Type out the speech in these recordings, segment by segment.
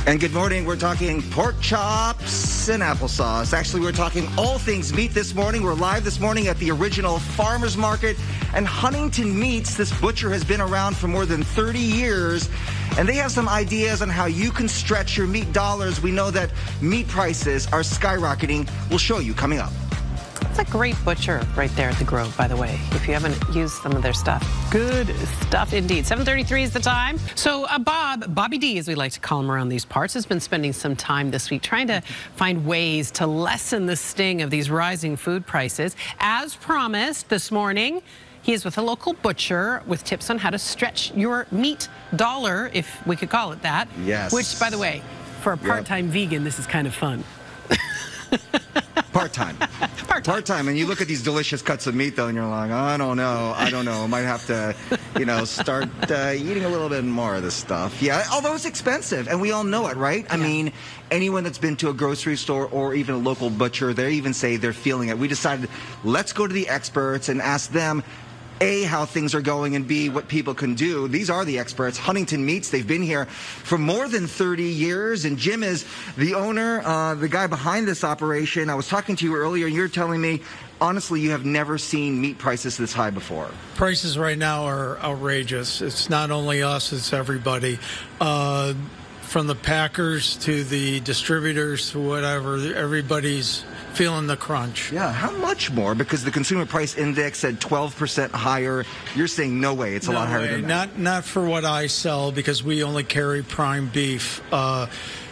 And good morning. We're talking pork chops and applesauce. Actually, we're talking all things meat this morning. We're live this morning at the original farmers market and Huntington Meats. This butcher has been around for more than 30 years, and they have some ideas on how you can stretch your meat dollars. We know that meat prices are skyrocketing. We'll show you coming up. It's a great butcher right there at the Grove, by the way, if you haven't used some of their stuff. Good stuff indeed. 7:33 is the time. So Bobby D, as we like to call him around these parts, has been spending some time this week trying to find ways to lessen the sting of these rising food prices. As promised this morning, he is with a local butcher with tips on how to stretch your meat dollar, if we could call it that. Yes. Which, by the way, for a part-time vegan, this is kind of fun. Part-time. Part-time. And you look at these delicious cuts of meat, though, and you're like, I don't know. I might have to, start eating a little bit more of this stuff. Yeah, although it's expensive, and we all know it, right? I mean, anyone that's been to a grocery store or even a local butcher, they even say they're feeling it. We decided, let's go to the experts and ask them, A, how things are going, and B, what people can do. These are the experts. Huntington Meats, they've been here for more than 30 years, and Jim is the owner, the guy behind this operation. I was talking to you earlier, and you're telling me, honestly, you have never seen meat prices this high before. Prices right now are outrageous. It's not only us, it's everybody. From the packers to the distributors to whatever, everybody's feeling the crunch. Yeah, how much more? Because the consumer price index said 12% higher. You're saying no way, it's a lot higher than that. Not for what I sell, because we only carry prime beef.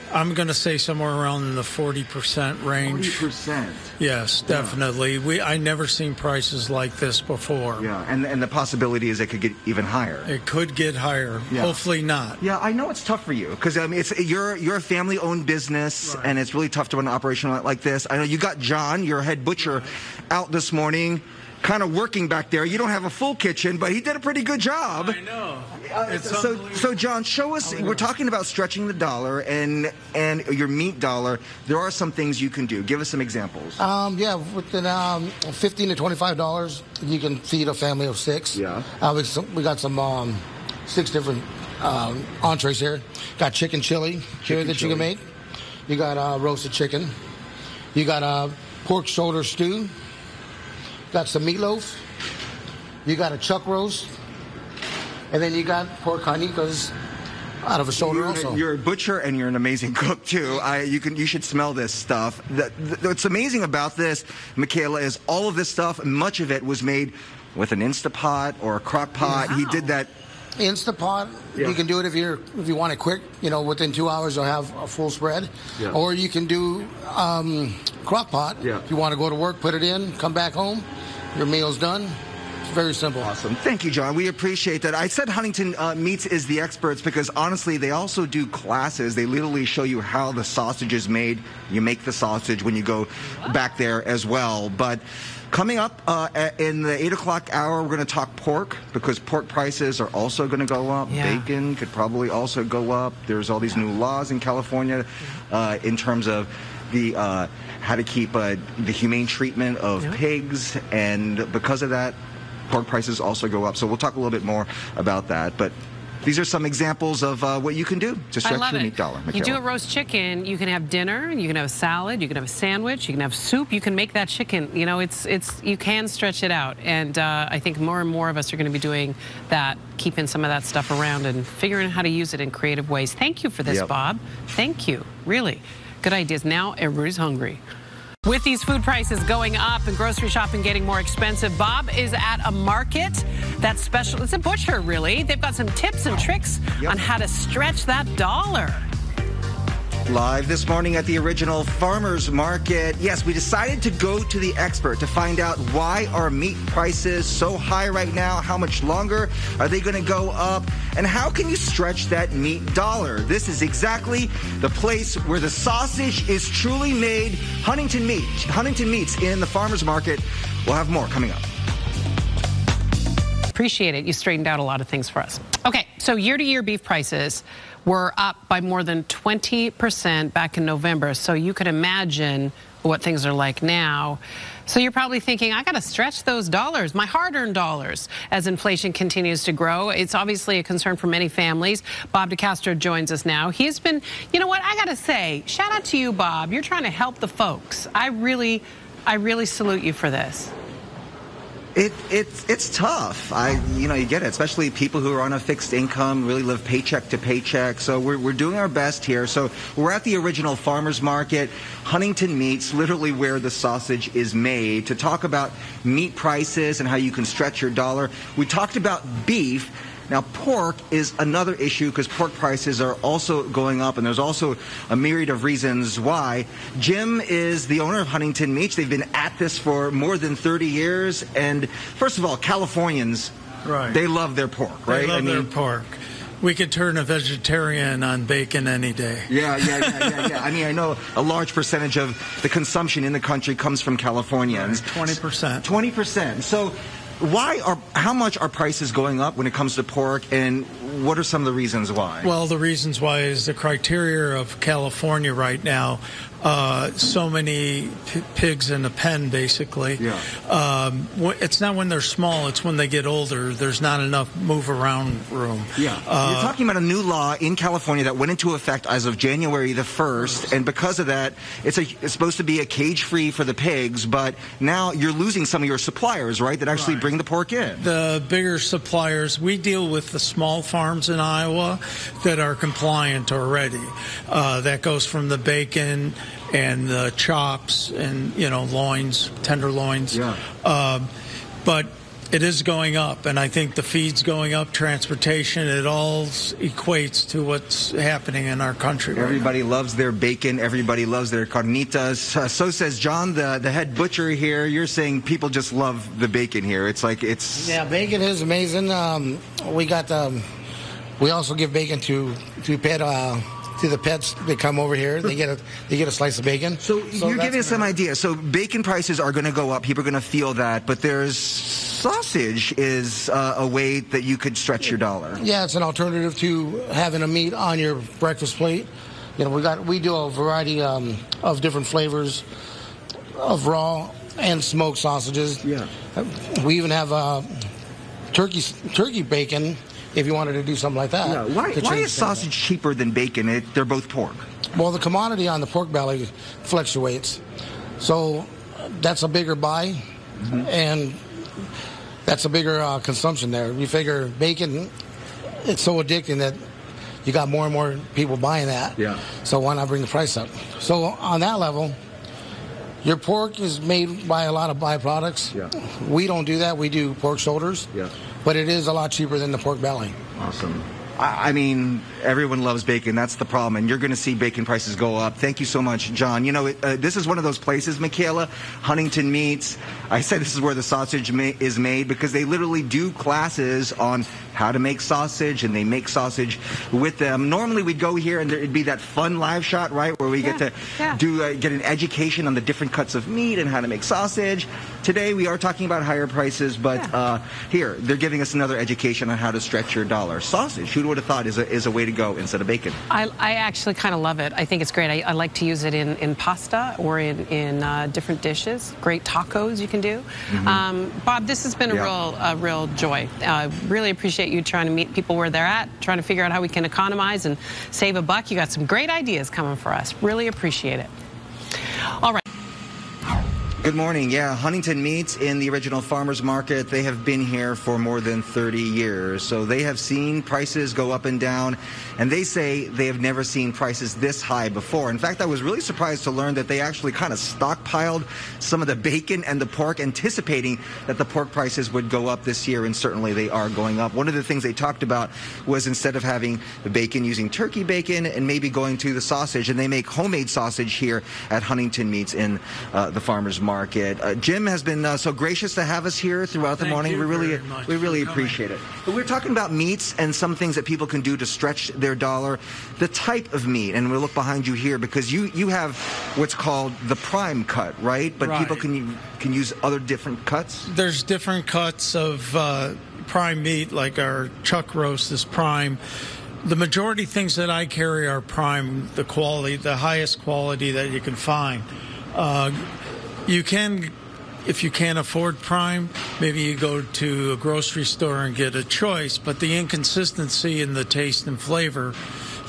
I'm going to say somewhere around the 40% range. 40%? Yes, definitely. Yeah. I never seen prices like this before. Yeah, and the possibility is it could get even higher. It could get higher. Yeah. Hopefully not. Yeah, I know it's tough for you, because you're a family-owned business, right, and it's really tough to run an operation like this. I know you got John, your head butcher, out this morning, kind of working back there. You don't have a full kitchen, but he did a pretty good job. I know. So John, show us. We're talking about stretching the dollar and your meat dollar. There are some things you can do. Give us some examples. Yeah, within $15 to $25, you can feed a family of 6. Yeah. We got some 6 different entrees here. Got chicken chili here that you can make. You got roasted chicken. You got pork shoulder stew. Got some meatloaf. You got a chuck roast. And then you got pork carnitas out of a shoulder also. You're a butcher and you're an amazing cook too. You should smell this stuff. What's amazing about this, Michaela, is all of this stuff, much of it was made with an Instapot or a crock pot. Wow. He did that. Instapot, yeah. You can do it if you want it quick. Within 2 hours you'll have a full spread. Yeah. Or you can do crock pot. Yeah. If you want to go to work, put it in, come back home, your meal's done. It's very simple. Awesome. Thank you, John. We appreciate that. I said Huntington Meats is the experts because, honestly, they also do classes. They literally show you how the sausage is made. You make the sausage when you go back there as well. But coming up in the 8 o'clock hour, we're going to talk pork, because pork prices are also going to go up. Yeah. Bacon could probably also go up. There's all these new laws in California in terms of the how to keep the humane treatment of pigs, and because of that, pork prices also go up. So we'll talk a little bit more about that. But these are some examples of what you can do to stretch your meat dollar. You do a roast chicken, you can have dinner, you can have a salad, you can have a sandwich, you can have soup, you can make that chicken. You can stretch it out. And I think more and more of us are going to be doing that, keeping some of that stuff around and figuring out how to use it in creative ways. Thank you for this, Bob. Thank you. Really. Good ideas. Now everybody's hungry. With these food prices going up and grocery shopping getting more expensive, Bob is at a market that's special. It's a butcher, really. They've got some tips and tricks on how to stretch that dollar. Live this morning at the original farmers market. Yes, we decided to go to the expert to find out why are meat prices so high right now, how much longer are they going to go up, and how can you stretch that meat dollar? This is exactly the place where the sausage is truly made. Huntington Meats in the farmers market. We'll have more coming up. Appreciate it. You straightened out a lot of things for us. Okay, so year-to-year beef prices were up by more than 20% back in November. So you could imagine what things are like now. So you're probably thinking, I got to stretch those dollars, my hard-earned dollars, as inflation continues to grow. It's obviously a concern for many families. Bob DeCastro joins us now. He's been, you know what, I got to say, shout out to you, Bob. You're trying to help the folks. I really salute you for this. It's tough. You get it, especially people who are on a fixed income, really live paycheck to paycheck. So we're doing our best here. So we're at the original farmers market, Huntington Meats, literally where the sausage is made, to talk about meat prices and how you can stretch your dollar. We talked about beef. Now, pork is another issue because pork prices are also going up, and there's also a myriad of reasons why. Jim is the owner of Huntington Meats. They've been at this for more than 30 years. And first of all, Californians, right, they love their pork, right? They love their pork. We could turn a vegetarian on bacon any day. Yeah. I mean, I know a large percentage of the consumption in the country comes from Californians. Right, 20%. 20%. So how much are prices going up when it comes to pork, and what are some of the reasons why? Well, the reasons why is the criteria of California right now. So many pigs in a pen, basically. Yeah. It's not when they're small, it's when they get older. There's not enough move around room. Yeah. You're talking about a new law in California that went into effect as of January the 1st, and because of that, it's supposed to be a cage-free for the pigs, but now you're losing some of your suppliers, right, that actually bring the pork in. The bigger suppliers, we deal with the small farms in Iowa that are compliant already. That goes from the bacon and the chops and, loins, tenderloins. Yeah. But it is going up, and I think the feed's going up, transportation, it all equates to what's happening in our country. Everybody loves their bacon. Everybody loves their carnitas. So says John, the head butcher here. You're saying people just love the bacon here. Yeah, bacon is amazing. We also give bacon to the pets. They come over here. They get a slice of bacon. So you're giving us some idea. So bacon prices are going to go up. People are going to feel that. But sausage is a way that you could stretch your dollar. Yeah, it's an alternative to having a meat on your breakfast plate. We do a variety of different flavors of raw and smoked sausages. Yeah. We even have turkey bacon, if you wanted to do something like that. Yeah. Why is sausage cheaper than bacon? They're both pork. Well, the commodity on the pork belly fluctuates. So that's a bigger buy, and that's a bigger consumption there. You figure bacon, it's so addicting that you got more and more people buying that. Yeah. So why not bring the price up? So on that level, your pork is made by a lot of byproducts. Yeah. We don't do that. We do pork shoulders. Yeah. But it is a lot cheaper than the pork belly. Awesome. I mean, everyone loves bacon. That's the problem. And you're going to see bacon prices go up. Thank you so much, John. This is one of those places, Michaela, Huntington Meats. I said this is where the sausage is made because they literally do classes on how to make sausage, and they make sausage with them. Normally we'd go here and it'd be that fun live shot, right, where we get to get an education on the different cuts of meat and how to make sausage. Today we are talking about higher prices, but here they're giving us another education on how to stretch your dollar. Sausage, who would have thought, is a way to go instead of bacon? I actually kind of love it. I think it's great. I like to use it in pasta or in different dishes. Great tacos you can do. Bob, this has been a real joy. Really appreciate you trying to meet people where they're at, trying to figure out how we can economize and save a buck. You got some great ideas coming for us. Really appreciate it. All right. Good morning. Yeah, Huntington Meats in the original farmers market. They have been here for more than 30 years. So they have seen prices go up and down, and they say they have never seen prices this high before. In fact, I was really surprised to learn that they actually kind of stockpiled some of the bacon and the pork, anticipating that the pork prices would go up this year, and certainly they are going up. One of the things they talked about was instead of having the bacon, using turkey bacon and maybe going to the sausage, and they make homemade sausage here at Huntington Meats in the farmers market. Jim has been so gracious to have us here throughout the morning. We really appreciate it. But we're talking about meats and some things that people can do to stretch their dollar. The type of meat, and we'll look behind you here because you have what's called the prime cut, right? But people can use other different cuts. There's different cuts of prime meat, like our chuck roast is prime. The majority things that I carry are prime, the quality, the highest quality that you can find. You can if you can't afford Prime, maybe you go to a grocery store and get a choice. But the inconsistency in the taste and flavor,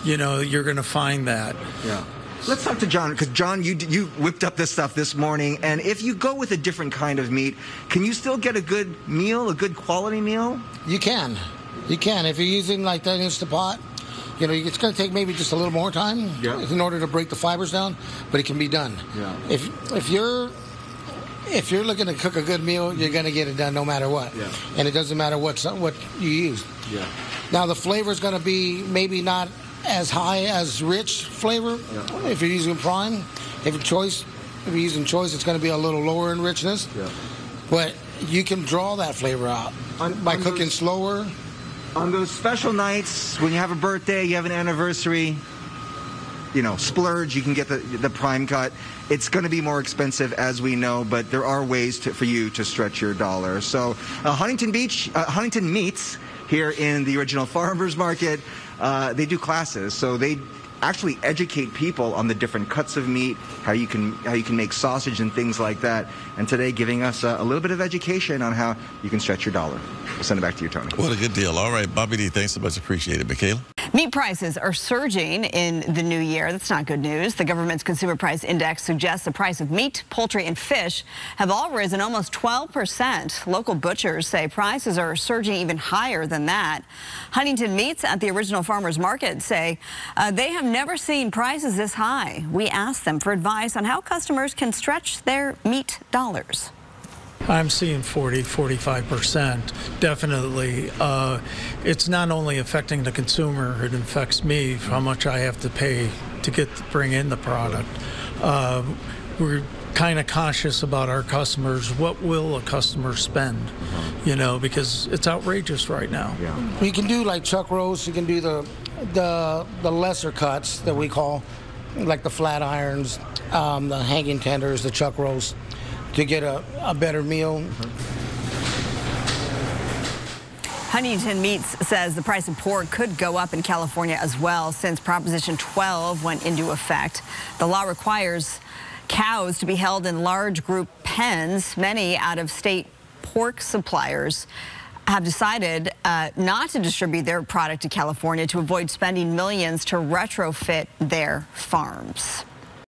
you're going to find that. Yeah. Let's talk to John, because John, you whipped up this stuff this morning, and if you go with a different kind of meat, can you still get a good meal, a good quality meal? You can. If you're using like that Instapot, it's going to take maybe just a little more time in order to break the fibers down, but it can be done. Yeah. If you're looking to cook a good meal, you're going to get it done no matter what. Yeah. And it doesn't matter what you use. Yeah. Now the flavor is going to be maybe not as high as rich flavor if you're using Prime. If you're using Choice, it's going to be a little lower in richness. Yeah. But you can draw that flavor out by cooking slower. On those special nights, when you have a birthday, you have an anniversary, splurge, you can get the Prime cut. It's going to be more expensive, as we know, but there are ways for you to stretch your dollar. So Huntington Meats here in the original Farmers Market, they do classes. So they actually educate people on the different cuts of meat, how you can make sausage and things like that. And today, giving us a little bit of education on how you can stretch your dollar. We'll send it back to you, Tony. What a good deal. All right, Bobby D, thanks so much. Appreciate it. Michaela? Meat prices are surging in the new year. That's not good news. The government's Consumer Price Index suggests the price of meat, poultry, and fish have all risen almost 12%. Local butchers say prices are surging even higher than that. Huntington Meats at the original Farmers Market say they have never seen prices this high. We asked them for advice on how customers can stretch their meat dollars. I'm seeing 45%, definitely. It's not only affecting the consumer, it affects me, how much I have to pay to bring in the product. We're kind of cautious about our customers. What will a customer spend? Because it's outrageous right now. Yeah. You can do like chuck roast, you can do the lesser cuts that we call, like the flat irons, the hanging tenders, the chuck roast, to get a better meal. Huntington Meats says the price of pork could go up in California as well since Proposition 12 went into effect. The law requires cows to be held in large group pens. Many out-of-state pork suppliers have decided not to distribute their product to California to avoid spending millions to retrofit their farms.